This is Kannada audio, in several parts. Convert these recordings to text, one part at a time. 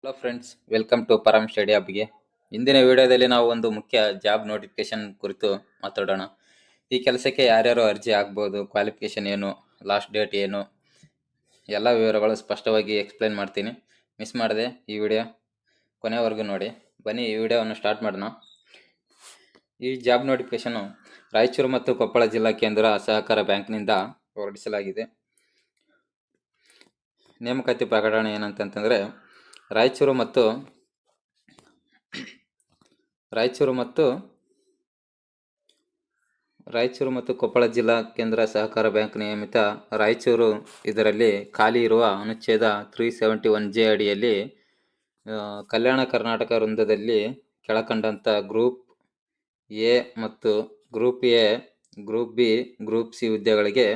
Hello friends, welcome to Param study ಹಬ್ಗೆ. ಇಂದಿನ ವಿಡಿಯೋದಲ್ಲಿ ನಾವು ಒಂದು ಮುಖ್ಯ ಜಾಬ್ ನೋಟಿಫಿಕೇಶನ್ ಕುರಿತು ಮಾತಾಡೋಣ. ಈ ಕೆಲಸಕ್ಕೆ ಯಾರ್ಯಾರು ಅರ್ಜಿ ಆಗ್ಬೋದು, ಕ್ವಾಲಿಫಿಕೇಶನ್ ಏನು, ಲಾಸ್ಟ್ ಡೇಟ್ ಏನು, ಎಲ್ಲ ವಿವರಗಳು ಸ್ಪಷ್ಟವಾಗಿ ಎಕ್ಸ್ಪ್ಲೈನ್ ಮಾಡ್ತೀನಿ. ಮಿಸ್ ಮಾಡದೆ ಈ ವಿಡಿಯೋ ಕೊನೆವರೆಗೂ ನೋಡಿ. ಬನ್ನಿ ಈ ವಿಡಿಯೋವನ್ನು ಸ್ಟಾರ್ಟ್ ಮಾಡೋಣ. ಈ ಜಾಬ್ ನೋಟಿಫಿಕೇಶನ್ ರಾಯಚೂರು ಮತ್ತು ಕೊಪ್ಪಳ ಜಿಲ್ಲಾ ಕೇಂದ್ರ ಸಹಕಾರ ಬ್ಯಾಂಕ್ನಿಂದ ಹೊರಡಿಸಲಾಗಿದೆ. ನೇಮಕಾತಿ ಪ್ರಕಟಣೆ ಏನಂತಂದರೆ ರಾಯಚೂರು ಮತ್ತು ಕೊಪ್ಪಳ ಜಿಲ್ಲಾ ಕೇಂದ್ರ ಸಹಕಾರ ಬ್ಯಾಂಕ್ ನಿಯಮಿತ ರಾಯಚೂರು ಇದರಲ್ಲಿ ಖಾಲಿ ಇರುವ ಅನುಚ್ಛೇದ 371J ಅಡಿಯಲ್ಲಿ ಕಲ್ಯಾಣ ಕರ್ನಾಟಕ ವೃಂದದಲ್ಲಿ ಕೆಳಕಂಡಂಥ ಗ್ರೂಪ್ ಎ ಮತ್ತು group A, group B, group C ಹುದ್ದೆಗಳಿಗೆ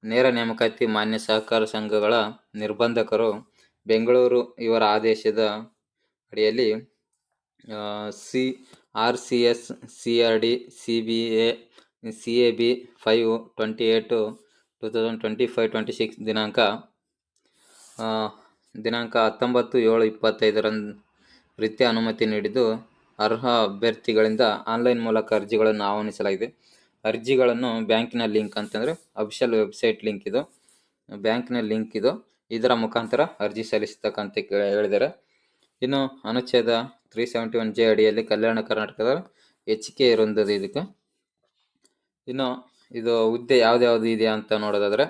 ನೇರ ನೇಮಕಾತಿ ಮಾನ್ಯ ಸಹಕಾರ ಸಂಘಗಳ ನಿರ್ಬಂಧಕರು ಬೆಂಗಳೂರು ಇವರ ಆದೇಶದ ಅಡಿಯಲ್ಲಿ RCS, CRD, CBA, CAB 5/28/2025 ದಿನಾಂಕ 19/7/25 ರೀತ್ಯ ಅನುಮತಿ ನೀಡಿದ್ದು ಅರ್ಹ ಅಭ್ಯರ್ಥಿಗಳಿಂದ ಆನ್ಲೈನ್ ಮೂಲಕ ಅರ್ಜಿಗಳನ್ನು ಆಹ್ವಾನಿಸಲಾಗಿದೆ. ಅರ್ಜಿಗಳನ್ನು ಬ್ಯಾಂಕಿನ ಲಿಂಕ್ ಅಂತಂದರೆ ಅಫಿಷಿಯಲ್ ವೆಬ್ಸೈಟ್ ಲಿಂಕ್ ಇದು, ಬ್ಯಾಂಕಿನ ಲಿಂಕ್ ಇದು, ಇದರ ಮುಖಾಂತರ ಅರ್ಜಿ ಸಲ್ಲಿಸತಕ್ಕಂತ ಹೇಳಿದ್ದಾರೆ. ಇನ್ನು ಅನುಚ್ಛೇದ 371J ಅಡಿಯಲ್ಲಿ ಕಲ್ಯಾಣ ಕರ್ನಾಟಕದ ಹೆಚ್ಚಿಗೆ ಇರುವಂಥದ್ದು ಇದಕ್ಕೆ. ಇನ್ನು ಇದು ಹುದ್ದೆ ಯಾವ್ದು ಇದೆ ಅಂತ ನೋಡೋದಾದ್ರೆ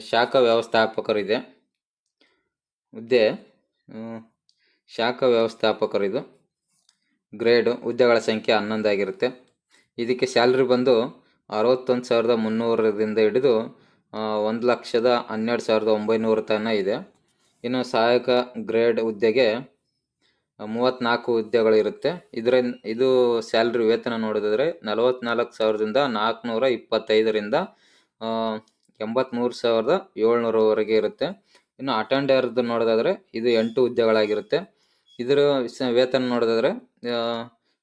ಶಾಖಾ ವ್ಯವಸ್ಥಾಪಕರು ಇದೆ ಹುದ್ದೆ. ಶಾಖಾ ವ್ಯವಸ್ಥಾಪಕರು ಇದು ಗ್ರೇಡ್, ಹುದ್ದೆಗಳ ಸಂಖ್ಯೆ 11 ಆಗಿರುತ್ತೆ. ಇದಕ್ಕೆ ಸ್ಯಾಲ್ರಿ ಬಂದು 61,300ರಿಂದ ಹಿಡಿದು 1,12,900 ತನಕ ಇದೆ. ಇನ್ನು ಸಹಾಯಕ ಗ್ರೇಡ್ ಹುದ್ದೆಗೆ 34 ಹುದ್ದೆಗಳು ಇರುತ್ತೆ. ಇದು ಸ್ಯಾಲ್ರಿ ವೇತನ ನೋಡೋದಾದ್ರೆ 44,425ರಿಂದ 83,700ವರೆಗೆ ಇರುತ್ತೆ. ಇನ್ನು ಅಟೆಂಡರ್ದು ನೋಡೋದಾದ್ರೆ ಇದು 8 ಹುದ್ದೆಗಳಾಗಿರುತ್ತೆ. ಇದರ ವೇತನ ನೋಡೋದಾದ್ರೆ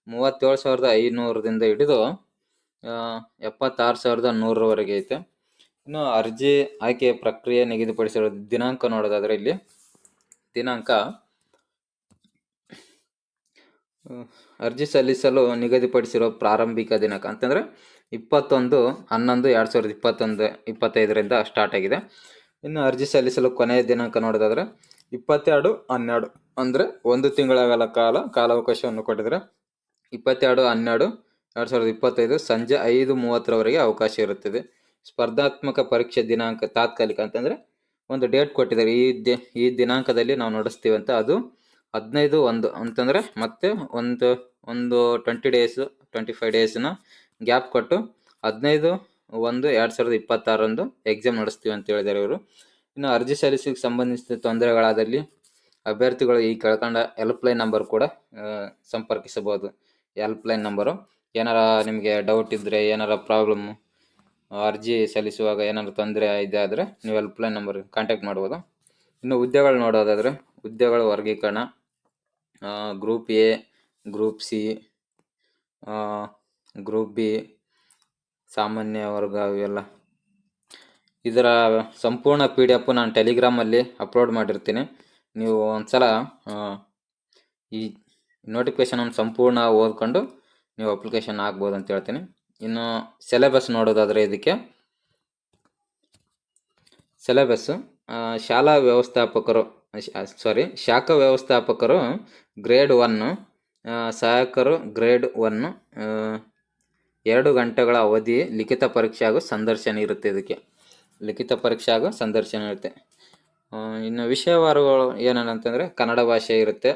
37,500ದಿಂದ ಹಿಡಿದು 76,100ರವರೆಗೆ ಐತೆ. ಇನ್ನು ಅರ್ಜಿ ಆಯ್ಕೆ ಪ್ರಕ್ರಿಯೆ ನಿಗದಿಪಡಿಸಿರೋ ದಿನಾಂಕ ನೋಡೋದಾದ್ರೆ ಇಲ್ಲಿ ಅರ್ಜಿ ಸಲ್ಲಿಸಲು ನಿಗದಿಪಡಿಸಿರೋ ಪ್ರಾರಂಭಿಕ ದಿನಾಂಕ ಅಂತಂದರೆ 21/11/2025ರಿಂದ ಸ್ಟಾರ್ಟ್ ಆಗಿದೆ. ಇನ್ನು ಅರ್ಜಿ ಸಲ್ಲಿಸಲು ಕೊನೆಯ ದಿನಾಂಕ ನೋಡೋದಾದ್ರೆ 22/12 ಅಂದರೆ 1 ತಿಂಗಳ ಕಾಲಾವಕಾಶವನ್ನು ಕೊಟ್ಟಿದ್ರೆ 22/12/2025 ಸಂಜೆ 5:30ರವರೆಗೆ ಅವಕಾಶ ಇರುತ್ತದೆ. ಸ್ಪರ್ಧಾತ್ಮಕ ಪರೀಕ್ಷೆ ದಿನಾಂಕ ತಾತ್ಕಾಲಿಕ ಅಂತಂದರೆ ಒಂದು ಡೇಟ್ ಕೊಟ್ಟಿದ್ದಾರೆ, ಈ ದಿನಾಂಕದಲ್ಲಿ ನಾವು ನಡೆಸ್ತೀವಿ ಅಂತ. ಅದು 15/1 ಅಂತಂದರೆ ಮತ್ತೆ ಒಂದು 25 ಡೇಸ್ನ ಗ್ಯಾಪ್ ಕೊಟ್ಟು 15/1/2026 ಎಕ್ಸಾಮ್ ನಡೆಸ್ತೀವಿ ಅಂತ ಹೇಳಿದ್ದಾರೆ ಇವರು. ಇನ್ನು ಅರ್ಜಿ ಸಲ್ಲಿಸಿಗೆ ಸಂಬಂಧಿಸಿದ ತೊಂದರೆಗಳಾದಲ್ಲಿ ಅಭ್ಯರ್ಥಿಗಳು ಈ ಕೆಳಕಂಡ ಹೆಲ್ಪ್ಲೈನ್ ನಂಬರ್ ಕೂಡ ಸಂಪರ್ಕಿಸಬಹುದು. ಹೆಲ್ಪ್ಲೈನ್ ನಂಬರು ಏನಾರ ನಿಮಗೆ ಡೌಟ್ ಇದ್ದರೆ, ಏನಾರ ಪ್ರಾಬ್ಲಮ್, ಅರ್ಜಿ ಸಲ್ಲಿಸುವಾಗ ಏನಾದ್ರು ತೊಂದರೆ ಇದೆ ಆದರೆ ನೀವು ಹೆಲ್ಪ್ಲೈನ್ ನಂಬರ್ ಕಾಂಟ್ಯಾಕ್ಟ್ ಮಾಡ್ಬೋದು. ಇನ್ನು ಹುದ್ದೆಗಳು ನೋಡೋದಾದರೆ ಹುದ್ದೆಗಳ ವರ್ಗೀಕರಣ group A, group C, group B, ಸಾಮಾನ್ಯ ವರ್ಗ, ಇವೆಲ್ಲ ಇದರ ಸಂಪೂರ್ಣ PDF ನಾನು ಟೆಲಿಗ್ರಾಮಲ್ಲಿ ಅಪ್ಲೋಡ್ ಮಾಡಿರ್ತೀನಿ. ನೀವು ಒಂದ್ಸಲ ಈ ನೋಟಿಫಿಕೇಶನ್ ಸಂಪೂರ್ಣ ಓದ್ಕೊಂಡು ನೀವು ಅಪ್ಲಿಕೇಶನ್ ಹಾಕ್ಬೋದು ಅಂತ ಹೇಳ್ತೀನಿ. ಇನ್ನು ಸಿಲೆಬಸ್ ನೋಡೋದಾದರೆ ಇದಕ್ಕೆ ಸಿಲೆಬಸ್ಸು ಶಾಖಾ ವ್ಯವಸ್ಥಾಪಕರು ಗ್ರೇಡ್ 1, ಸಹಾಯಕರು ಗ್ರೇಡ್ 1, 2 ಗಂಟೆಗಳ ಅವಧಿ ಲಿಖಿತ ಪರೀಕ್ಷೆ ಹಾಗೂ ಸಂದರ್ಶನ ಇರುತ್ತೆ. ಇದಕ್ಕೆ ಲಿಖಿತ ಪರೀಕ್ಷೆ ಹಾಗೂ ಸಂದರ್ಶನ ಇರುತ್ತೆ. ಇನ್ನು ವಿಷಯವಾರುಗಳು ಏನಂತಂದರೆ ಕನ್ನಡ ಭಾಷೆ ಇರುತ್ತೆ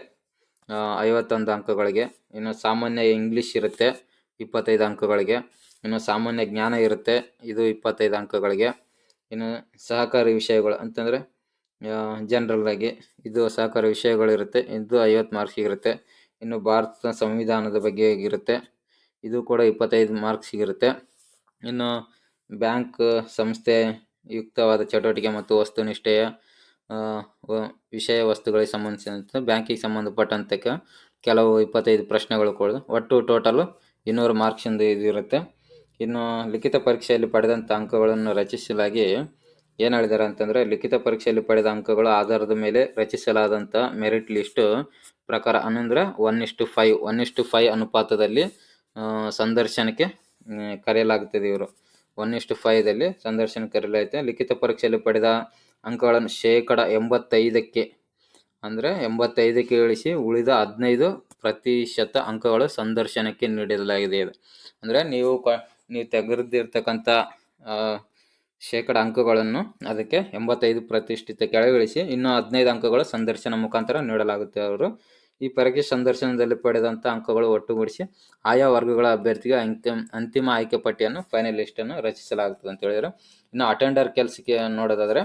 51 ಅಂಕಗಳಿಗೆ. ಇನ್ನು ಸಾಮಾನ್ಯ ಇಂಗ್ಲೀಷ್ ಇರುತ್ತೆ 25 ಅಂಕಗಳಿಗೆ. ಇನ್ನು ಸಾಮಾನ್ಯ ಜ್ಞಾನ ಇರುತ್ತೆ, ಇದು 25 ಅಂಕಗಳಿಗೆ. ಇನ್ನು ಸಹಕಾರಿ ವಿಷಯಗಳು ಅಂತಂದರೆ ಜನರಲ್ ಆಗಿ ಇದು ಸಹಕಾರಿ ವಿಷಯಗಳಿರುತ್ತೆ, ಇದು 50 ಮಾರ್ಕ್ಸಿಗಿರುತ್ತೆ. ಇನ್ನು ಭಾರತ ಸಂವಿಧಾನದ ಬಗ್ಗೆ ಇರುತ್ತೆ, ಇದು ಕೂಡ 25 ಮಾರ್ಕ್ಸಿಗಿರುತ್ತೆ. ಇನ್ನು ಬ್ಯಾಂಕ್ ಸಂಸ್ಥೆ ಯುಕ್ತವಾದ ಚಟುವಟಿಕೆ ಮತ್ತು ವಸ್ತುನಿಷ್ಠೆಯ ವಿಷಯ ವಸ್ತುಗಳಿಗೆ ಸಂಬಂಧಿಸಿದಂತೆ ಬ್ಯಾಂಕಿಗೆ ಸಂಬಂಧಪಟ್ಟಂತೆ ಕೆಲವು 25 ಪ್ರಶ್ನೆಗಳು ಕೂಡ, ಒಟ್ಟು ಟೋಟಲು 200 ಮಾರ್ಕ್ಸಿಂದ ಇದು ಇರುತ್ತೆ. ಇನ್ನು ಲಿಖಿತ ಪರೀಕ್ಷೆಯಲ್ಲಿ ಪಡೆದಂಥ ಅಂಕಗಳನ್ನು ರಚಿಸಲಾಗಿ ಏನು ಹೇಳಿದ್ದಾರೆ ಅಂತಂದರೆ, ಲಿಖಿತ ಪರೀಕ್ಷೆಯಲ್ಲಿ ಪಡೆದ ಅಂಕಗಳ ಆಧಾರದ ಮೇಲೆ ರಚಿಸಲಾದಂಥ ಮೆರಿಟ್ ಲಿಸ್ಟ್ ಪ್ರಕಾರ ಅಂದರೆ 1:5 1:5 ಅನುಪಾತದಲ್ಲಿ ಸಂದರ್ಶನಕ್ಕೆ ಕರೆಯಲಾಗುತ್ತದೆ. ಇವರು 1:5ದಲ್ಲಿ ಸಂದರ್ಶನಕ್ಕೆ ಕರೆಯಲಾಗುತ್ತೆ. ಲಿಖಿತ ಪರೀಕ್ಷೆಯಲ್ಲಿ ಪಡೆದ ಅಂಕಗಳನ್ನು 85%ಕ್ಕೆ ಅಂದರೆ 85ಕ್ಕೆ ಇಳಿಸಿ ಉಳಿದ 15% ಅಂಕಗಳು ಸಂದರ್ಶನಕ್ಕೆ ನೀಡಲಾಗಿದೆ. ಅಂದರೆ ನೀವು ತೆಗೆದಿರ್ತಕ್ಕಂಥ ಶೇಕಡ ಅಂಕಗಳನ್ನು ಅದಕ್ಕೆ 85% ಕೆಳಗಿಳಿಸಿ ಇನ್ನು 15 ಅಂಕಗಳು ಸಂದರ್ಶನ ಮುಖಾಂತರ ನೀಡಲಾಗುತ್ತೆ. ಅವರು ಈ ಪರೀಕ್ಷೆ ಸಂದರ್ಶನದಲ್ಲಿ ಪಡೆದಂಥ ಅಂಕಗಳು ಒಟ್ಟುಗೂಡಿಸಿ ಆಯಾ ವರ್ಗಗಳ ಅಭ್ಯರ್ಥಿಗೆ ಅಂತಿಮ ಆಯ್ಕೆ ಪಟ್ಟಿಯನ್ನು ಫೈನಲ್ ಲಿಸ್ಟನ್ನು ರಚಿಸಲಾಗುತ್ತದೆ ಅಂತ ಹೇಳಿದರು. ಇನ್ನು ಅಟೆಂಡರ್ ಕೆಲಸಕ್ಕೆ ನೋಡೋದಾದರೆ,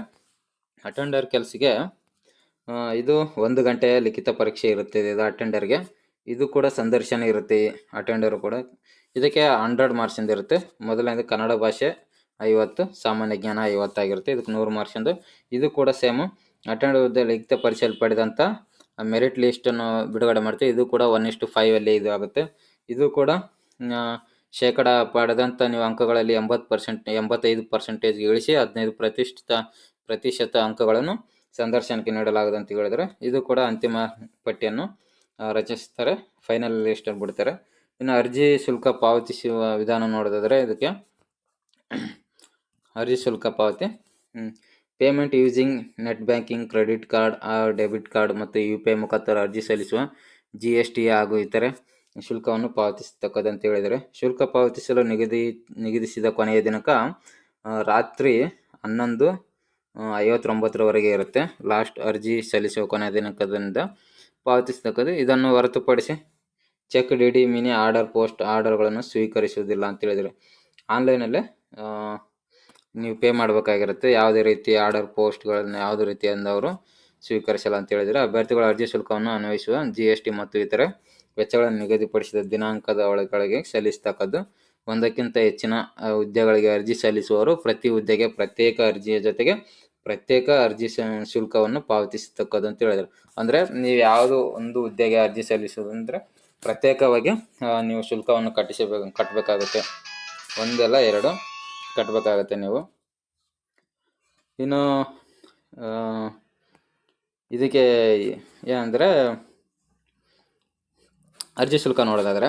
ಅಟೆಂಡರ್ ಕೆಲಸಕ್ಕೆ ಇದು 1 ಗಂಟೆಯ ಲಿಖಿತ ಪರೀಕ್ಷೆ ಇರುತ್ತೆ. ಇದು ಅಟೆಂಡರ್ಗೆ ಇದು ಕೂಡ ಸಂದರ್ಶನ ಇರುತ್ತೆ. ಅಟೆಂಡರು ಕೂಡ ಇದಕ್ಕೆ 100 ಮಾರ್ಕ್ಸಿಂದ ಇರುತ್ತೆ. ಮೊದಲನೇದು ಕನ್ನಡ ಭಾಷೆ 50, ಸಾಮಾನ್ಯ ಜ್ಞಾನ 50 ಆಗಿರುತ್ತೆ. ಇದಕ್ಕೆ 100 ಮಾರ್ಕ್ಸಿಂದು. ಇದು ಕೂಡ ಸೇಮು ಅಟೆಂಡರ್ ಲಿಖಿತ ಪರೀಕ್ಷೆಯಲ್ಲಿ ಪಡೆದಂಥ ಮೆರಿಟ್ ಲಿಸ್ಟನ್ನು ಬಿಡುಗಡೆ ಮಾಡ್ತೀವಿ. ಇದು ಕೂಡ 1:5 ಇದು ಆಗುತ್ತೆ. ಇದು ಕೂಡ ಶೇಕಡ ಪಡೆದಂಥ ನೀವು ಅಂಕಗಳಲ್ಲಿ 85% ಇಳಿಸಿ 15% ಅಂಕಗಳನ್ನು ಸಂದರ್ಶನಕ್ಕೆ ನೀಡಲಾಗುತ್ತದೆ ಅಂತ ಹೇಳಿದರೆ, ಇದು ಕೂಡ ಅಂತಿಮ ಪಟ್ಟಿಯನ್ನು ರಚಿಸ್ತಾರೆ, ಫೈನಲ್ ಲಿಸ್ಟನ್ನು ಬಿಡ್ತಾರೆ. ಇನ್ನು ಅರ್ಜಿ ಶುಲ್ಕ ಪಾವತಿಸುವ ವಿಧಾನ ನೋಡೋದಾದರೆ, ಇದಕ್ಕೆ ಅರ್ಜಿ ಶುಲ್ಕ ಪಾವತಿ payment using net banking, credit card or debit card ಮತ್ತು UPI ಮುಖಾಂತರ ಅರ್ಜಿ ಸಲ್ಲಿಸುವ GST ಹಾಗೂ ಇತರೆ ಶುಲ್ಕವನ್ನು ಪಾವತಿಸತಕ್ಕದಂತ ಹೇಳಿದರೆ, ಶುಲ್ಕ ಪಾವತಿಸಲು ನಿಗದಿಸಿದ ಕೊನೆಯ ದಿನಾಂಕ ರಾತ್ರಿ 11:59 ಇರುತ್ತೆ. ಲಾಸ್ಟ್ ಅರ್ಜಿ ಸಲ್ಲಿಸುವ ಕೊನೆಯ ದಿನಾಂಕದಿಂದ ಪಾವತಿಸತಕ್ಕದ್ದು. ಇದನ್ನು ಹೊರತುಪಡಿಸಿ cheque, DD, money order, post ಆರ್ಡರ್ಗಳನ್ನು ಸ್ವೀಕರಿಸುವುದಿಲ್ಲ ಅಂತ ಹೇಳಿದರೆ, ಆನ್ಲೈನಲ್ಲೇ ನೀವು ಪೇ ಮಾಡಬೇಕಾಗಿರುತ್ತೆ. ಯಾವುದೇ ರೀತಿ ಆರ್ಡರ್, ಪೋಸ್ಟ್ಗಳನ್ನು ಯಾವುದೇ ರೀತಿಯಿಂದ ಅವರು ಸ್ವೀಕರಿಸಲ್ಲ ಅಂತ ಹೇಳಿದರೆ, ಅಭ್ಯರ್ಥಿಗಳ ಅರ್ಜಿ ಶುಲ್ಕವನ್ನು ಅನ್ವಯಿಸುವ GST ಮತ್ತು ಇತರೆ ವೆಚ್ಚಗಳನ್ನು ನಿಗದಿಪಡಿಸಿದ ದಿನಾಂಕದ ಒಳಗೆ ಸಲ್ಲಿಸತಕ್ಕದ್ದು. ಒಂದಕ್ಕಿಂತ ಹೆಚ್ಚಿನ ಹುದ್ದೆಗಳಿಗೆ ಅರ್ಜಿ ಸಲ್ಲಿಸುವವರು ಪ್ರತಿ ಹುದ್ದೆಗೆ ಪ್ರತ್ಯೇಕ ಅರ್ಜಿಯ ಜೊತೆಗೆ ಪ್ರತ್ಯೇಕ ಅರ್ಜಿ ಶುಲ್ಕವನ್ನು ಪಾವತಿಸತಕ್ಕದ್ದು ಅಂತ ಹೇಳಿದರು. ಅಂದರೆ ನೀವು ಯಾವುದು ಒಂದು ಹುದ್ದೆಗೆ ಅರ್ಜಿ ಸಲ್ಲಿಸೋದಂದರೆ ಪ್ರತ್ಯೇಕವಾಗಿ ನೀವು ಶುಲ್ಕವನ್ನು ಕಟ್ಟಬೇಕಾಗುತ್ತೆ. ಒಂದಲ್ಲ 2 ಕಟ್ಟಬೇಕಾಗುತ್ತೆ ನೀವು. ಇನ್ನು ಇದಕ್ಕೆ ಏನಂದರೆ ಅರ್ಜಿ ಶುಲ್ಕ ನೋಡೋದಾದರೆ,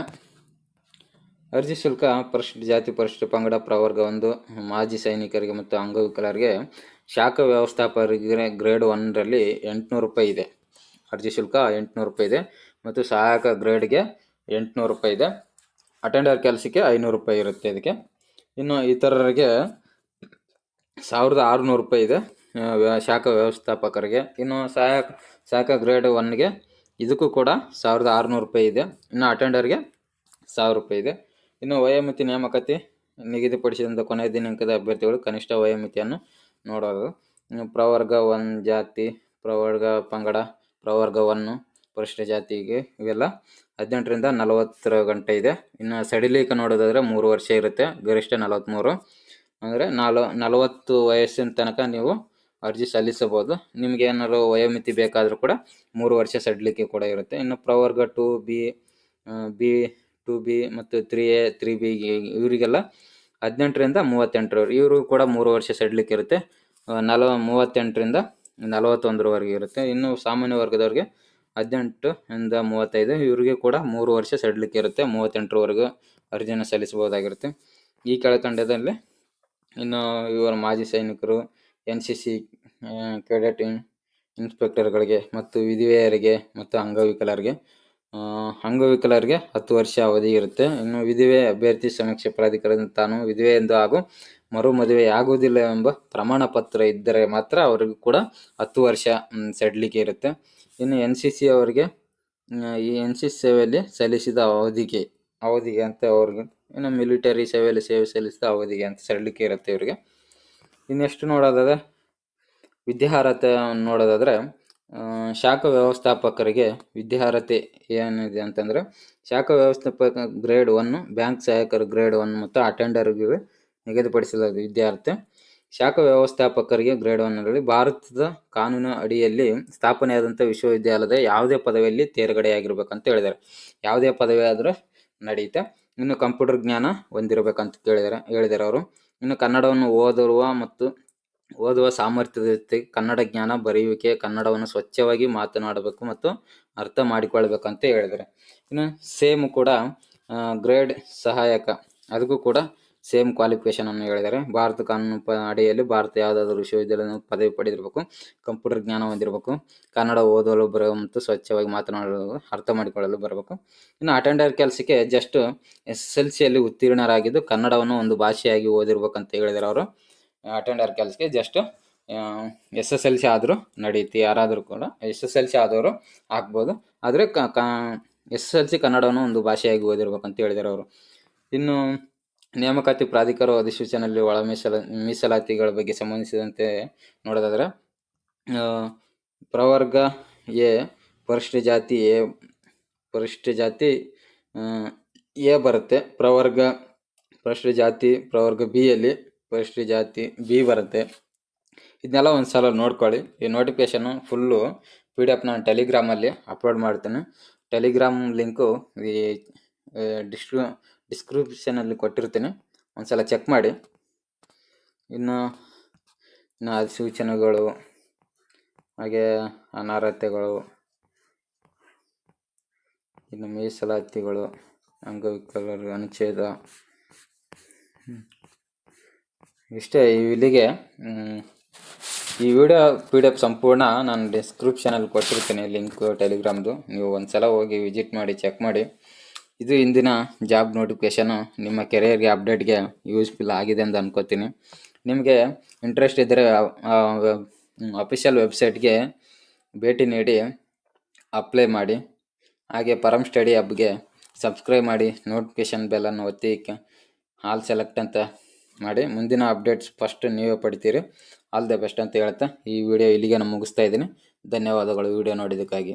ಅರ್ಜಿ ಶುಲ್ಕ ಪರಿಶಿಷ್ಟ ಜಾತಿ, ಪರಿಶಿಷ್ಟ ಪಂಗಡ, ಪ್ರವರ್ಗ 1, ಮಾಜಿ ಸೈನಿಕರಿಗೆ ಮತ್ತು ಅಂಗವಿಕಲರಿಗೆ, ಶಾಖಾ ವ್ಯವಸ್ಥಾಪಕರಿಗೆ ಗ್ರೇಡ್ 1ರಲ್ಲಿ 800 ರೂಪಾಯಿ ಇದೆ. ಅರ್ಜಿ ಶುಲ್ಕ 800 ರೂಪಾಯಿ ಇದೆ. ಮತ್ತು ಸಹಾಯಕ ಗ್ರೇಡ್ಗೆ 800 ರೂಪಾಯಿ ಇದೆ. ಅಟೆಂಡರ್ ಕೆಲಸಕ್ಕೆ 500 ರೂಪಾಯಿ ಇರುತ್ತೆ ಇದಕ್ಕೆ. ಇನ್ನು ಇತರರಿಗೆ 1600 ರೂಪಾಯಿ ಇದೆ ಶಾಖಾ ವ್ಯವಸ್ಥಾಪಕರಿಗೆ. ಇನ್ನು ಸಹಾಯಕ ಗ್ರೇಡ್ 1ಗೆ ಇದಕ್ಕೂ ಕೂಡ 1600 ರೂಪಾಯಿ ಇದೆ. ಇನ್ನು ಅಟೆಂಡರ್ಗೆ 1000 ರೂಪಾಯಿ ಇದೆ. ಇನ್ನು ವಯೋಮಿತಿ ನೇಮಕಾತಿ ನಿಗದಿಪಡಿಸಿದಂಥ ಕೊನೆಯ ದಿನಾಂಕದ ಅಭ್ಯರ್ಥಿಗಳು ಕನಿಷ್ಠ ವಯೋಮಿತಿಯನ್ನು ನೋಡೋದು. ಪ್ರವರ್ಗ 1 ಜಾತಿ, ಪ್ರವರ್ಗ ಪಂಗಡ, ಪ್ರವರ್ಗ 1 ಪರಿಶಿಷ್ಟ ಜಾತಿಗೆ ಇವೆಲ್ಲ 18ರಿಂದ 40 ಗಂಟೆ ಇದೆ. ಇನ್ನು ಸಡಿಲಿಕ ನೋಡೋದಾದರೆ 3 ವರ್ಷ ಇರುತ್ತೆ, ಗರಿಷ್ಠ 43. ಅಂದರೆ 40 ವಯಸ್ಸಿನ ತನಕ ನೀವು ಅರ್ಜಿ ಸಲ್ಲಿಸಬಹುದು. ನಿಮಗೆ ಏನಾದ್ರು ವಯೋಮಿತಿ ಬೇಕಾದರೂ ಕೂಡ 3 ವರ್ಷ ಸಡಿಲಿಕೆ ಕೂಡ ಇರುತ್ತೆ. ಇನ್ನು ಪ್ರವರ್ಗ 2B, 2B ಮತ್ತು 3A, 3B ಇವರಿಗೆಲ್ಲ 18ರಿಂದ 38 ಇವರು ಕೂಡ 3 ವರ್ಷ ಸಡಿಲಿಕೆ ಇರುತ್ತೆ. 38ರಿಂದ 41ವರೆಗೆ ಇರುತ್ತೆ. ಇನ್ನು ಸಾಮಾನ್ಯ ವರ್ಗದವ್ರಿಗೆ 18ರಿಂದ 35 ಇವರಿಗೆ ಕೂಡ 3 ವರ್ಷ ಸಡಿಲಿಕೆ ಇರುತ್ತೆ. 38ರವರೆಗೂ ಅರ್ಜಿಯನ್ನು ಸಲ್ಲಿಸಬಹುದಾಗಿರುತ್ತೆ. ಈ ಕೆಳಕಂಡದಲ್ಲಿ ಇನ್ನು ಇವರ ಮಾಜಿ ಸೈನಿಕರು, NCC ಕೆಡೆಟ್ ಇನ್ಸ್ಪೆಕ್ಟರ್ಗಳಿಗೆ ಮತ್ತು ವಿಧವೆಯರಿಗೆ ಮತ್ತು ಅಂಗವಿಕಲರಿಗೆ 10 ವರ್ಷ ಅವಧಿ ಇರುತ್ತೆ. ಇನ್ನು ವಿಧವೆ ಅಭ್ಯರ್ಥಿ ಸಮೀಕ್ಷೆ ಪ್ರಾಧಿಕಾರದಿಂದ ತಾನು ವಿಧವೆಯೆಂದು ಹಾಗೂ ಮರು ಮದುವೆಯಾಗುವುದಿಲ್ಲ ಎಂಬ ಪ್ರಮಾಣ ಪತ್ರ ಇದ್ದರೆ ಮಾತ್ರ ಅವರಿಗೂ ಕೂಡ 10 ವರ್ಷ ಸಡಿಲಿಕೆ ಇರುತ್ತೆ. ಇನ್ನು NCC ಅವರಿಗೆ ಈ NCC ಸೇವೆಯಲ್ಲಿ ಸಲ್ಲಿಸಿದ ಅವಧಿಗೆ ಅಂತ ಅವ್ರಿಗೆ, ಇನ್ನು ಮಿಲಿಟರಿ ಸೇವೆಯಲ್ಲಿ ಸೇವೆ ಸಲ್ಲಿಸಿದ ಅವಧಿಗೆ ಅಂತ ಸಡಿಲಿಕೆ ಇರುತ್ತೆ ಇವರಿಗೆ. ಇನ್ನೆಷ್ಟು ನೋಡೋದಾದರೆ ವಿದ್ಯಾರ್ಹತೆ ನೋಡೋದಾದರೆ, ಶಾಖಾ ವ್ಯವಸ್ಥಾಪಕರಿಗೆ ವಿದ್ಯಾರ್ಹತೆ ಏನಿದೆ ಅಂತಂದರೆ, ಶಾಖಾ ವ್ಯವಸ್ಥಾಪಕ ಗ್ರೇಡ್ 1, ಬ್ಯಾಂಕ್ ಸಹಾಯಕರು ಗ್ರೇಡ್ 1 ಮತ್ತು ಅಟೆಂಡರ್ಗೆ ನಿಗದಿಪಡಿಸಲಾದ ವಿದ್ಯಾರ್ಹತೆ. ಶಾಖಾ ವ್ಯವಸ್ಥಾಪಕರಿಗೆ ಗ್ರೇಡ್ 1ರಲ್ಲಿ ಭಾರತದ ಕಾನೂನು ಅಡಿಯಲ್ಲಿ ಸ್ಥಾಪನೆಯಾದಂಥ ವಿಶ್ವವಿದ್ಯಾಲಯದ ಯಾವುದೇ ಪದವಿಯಲ್ಲಿ ತೇರ್ಗಡೆಯಾಗಿರ್ಬೇಕಂತ ಹೇಳಿದ್ದಾರೆ. ಯಾವುದೇ ಪದವಿ ಆದರೂ ನಡೆಯುತ್ತೆ. ಇನ್ನು ಕಂಪ್ಯೂಟರ್ ಜ್ಞಾನ ಹೊಂದಿರಬೇಕಂತ ಹೇಳಿದ್ದಾರೆ ಅವರು. ಇನ್ನು ಕನ್ನಡವನ್ನು ಓದುವ ಮತ್ತು ಓದುವ ಸಾಮರ್ಥ್ಯದ ಜೊತೆ ಕನ್ನಡ ಜ್ಞಾನ, ಬರೆಯುವಿಕೆ, ಕನ್ನಡವನ್ನು ಸ್ವಚ್ಛವಾಗಿ ಮಾತನಾಡಬೇಕು ಮತ್ತು ಅರ್ಥ ಮಾಡಿಕೊಳ್ಳಬೇಕು ಅಂತ ಹೇಳಿದ್ದಾರೆ. ಇನ್ನು ಸೇಮ್ ಕೂಡ ಗ್ರೇಡ್ ಸಹಾಯಕ, ಅದಕ್ಕೂ ಕೂಡ ಸೇಮ್ ಕ್ವಾಲಿಫಿಕೇಶನ್ ಅನ್ನು ಹೇಳಿದ್ದಾರೆ. ಭಾರತ ಕಾನೂನು ಅಡಿಯಲ್ಲಿ ಭಾರತ ಯಾವುದಾದ್ರೂ ವಿಶ್ವವಿದ್ಯಾಲಯ ಪದವಿ ಪಡೆದಿರಬೇಕು, ಕಂಪ್ಯೂಟರ್ ಜ್ಞಾನ ಹೊಂದಿರಬೇಕು, ಕನ್ನಡ ಓದಲು ಬರೆಯುವ ಮತ್ತು ಸ್ವಚ್ಛವಾಗಿ ಮಾತನಾಡಲು ಅರ್ಥ ಮಾಡಿಕೊಳ್ಳಲು ಬರಬೇಕು. ಇನ್ನು ಅಟೆಂಡರ್ ಕೆಲಸಕ್ಕೆ ಜಸ್ಟ್ SSLCಯಲ್ಲಿ ಉತ್ತೀರ್ಣರಾಗಿದ್ದು ಕನ್ನಡವನ್ನು ಒಂದು ಭಾಷೆಯಾಗಿ ಓದಿರ್ಬೇಕಂತ ಹೇಳಿದ್ದಾರೆ ಅವರು. ಅಟೆಂಡರ್ ಕೆಲಸಕ್ಕೆ ಜಸ್ಟ್ SSLC ಆದರೂ ನಡೆಯುತ್ತೆ, ಯಾರಾದರೂ ಕೂಡ SSLC ಆದವರು ಹಾಕ್ಬೋದು. ಆದರೆ SSLC ಕನ್ನಡವನ್ನು ಒಂದು ಭಾಷೆಯಾಗಿ ಓದಿರ್ಬೇಕಂತ ಹೇಳಿದ್ದಾರೆ ಅವರು. ಇನ್ನು ನೇಮಕಾತಿ ಪ್ರಾಧಿಕಾರ ಅಧಿಸೂಚನೆಯಲ್ಲಿ ಒಳ ಮೀಸಲಾತಿಗಳ ಬಗ್ಗೆ ಸಂಬಂಧಿಸಿದಂತೆ ನೋಡೋದಾದ್ರೆ, ಪ್ರವರ್ಗ ಎ ಪರಿಶಿಷ್ಟ ಜಾತಿ ಎ ಬರುತ್ತೆ. ಪರಿಶಿಷ್ಟ ಜಾತಿ ಪ್ರವರ್ಗ ಬಿ ಯಲ್ಲಿ ಪರಿಶಿಷ್ಟ ಜಾತಿ ಬಿ ಬರುತ್ತೆ. ಇದನ್ನೆಲ್ಲ ಒಂದು ಸಲ ನೋಡ್ಕೊಳ್ಳಿ. ಈ ನೋಟಿಫಿಕೇಶನ್ನು ಫುಲ್ಲು PDF ನಾನು ಟೆಲಿಗ್ರಾಮಲ್ಲಿ ಅಪ್ಲೋಡ್ ಮಾಡ್ತೇನೆ. ಟೆಲಿಗ್ರಾಮ್ ಲಿಂಕು ಈ ಡಿಸ್ಕ್ರಿಪ್ಷನಲ್ಲಿ ಕೊಟ್ಟಿರ್ತೀನಿ, ಒಂದ್ಸಲ ಚೆಕ್ ಮಾಡಿ. ಇನ್ನು ಅಧಿಸೂಚನೆಗಳು, ಹಾಗೆ ಅನರ್ಹತೆಗಳು, ಇನ್ನು ಮೀಸಲಾತಿಗಳು, ಅಂಗವಿಕಲರ ಅನುಚ್ಛೇದ, ಇಷ್ಟೇ. ಇಲ್ಲಿಗೆ ಈ ವಿಡಿಯೋ PDF ಸಂಪೂರ್ಣ ನಾನು ಡಿಸ್ಕ್ರಿಪ್ಷನಲ್ಲಿ ಕೊಟ್ಟಿರ್ತೀನಿ ಲಿಂಕ್ ಟೆಲಿಗ್ರಾಮ್ದು. ನೀವು ಒಂದ್ಸಲ ಹೋಗಿ ವಿಸಿಟ್ ಮಾಡಿ, ಚೆಕ್ ಮಾಡಿ. ಇದು ಇಂದಿನ ಜಾಬ್ ನೋಟಿಫಿಕೇಷನು ನಿಮ್ಮ ಕೆರಿಯರ್ಗೆ ಅಪ್ಡೇಟ್ಗೆ ಯೂಸ್ಫುಲ್ ಆಗಿದೆ ಅಂತ ಅನ್ಕೋತೀನಿ. ನಿಮಗೆ ಇಂಟ್ರೆಸ್ಟ್ ಇದ್ದರೆ ಅಫಿಷಿಯಲ್ ವೆಬ್ಸೈಟ್ಗೆ ಭೇಟಿ ನೀಡಿ ಅಪ್ಲೈ ಮಾಡಿ. ಹಾಗೆ ಪರಂ ಸ್ಟಡಿ ಹಬ್ಗೆ ಸಬ್ಸ್ಕ್ರೈಬ್ ಮಾಡಿ, ನೋಟಿಫಿಕೇಷನ್ ಬೆಲ್ಲನ್ನು ಒತ್ತಿ ಆಲ್ ಸೆಲೆಕ್ಟ್ ಅಂತ ಮಾಡಿ. ಮುಂದಿನ ಅಪ್ಡೇಟ್ಸ್ ಫಸ್ಟ್ ನೀವೇ ಪಡಿತೀರಿ. ಆಲ್ ದ ಬೆಸ್ಟ್ ಅಂತ ಹೇಳ್ತಾ ಈ ವಿಡಿಯೋ ಇಲ್ಲಿಗೆ ನಾನು ಮುಗಿಸ್ತಾ ಇದ್ದೀನಿ. ಧನ್ಯವಾದಗಳು ವಿಡಿಯೋ ನೋಡಿದ್ದಕ್ಕಾಗಿ.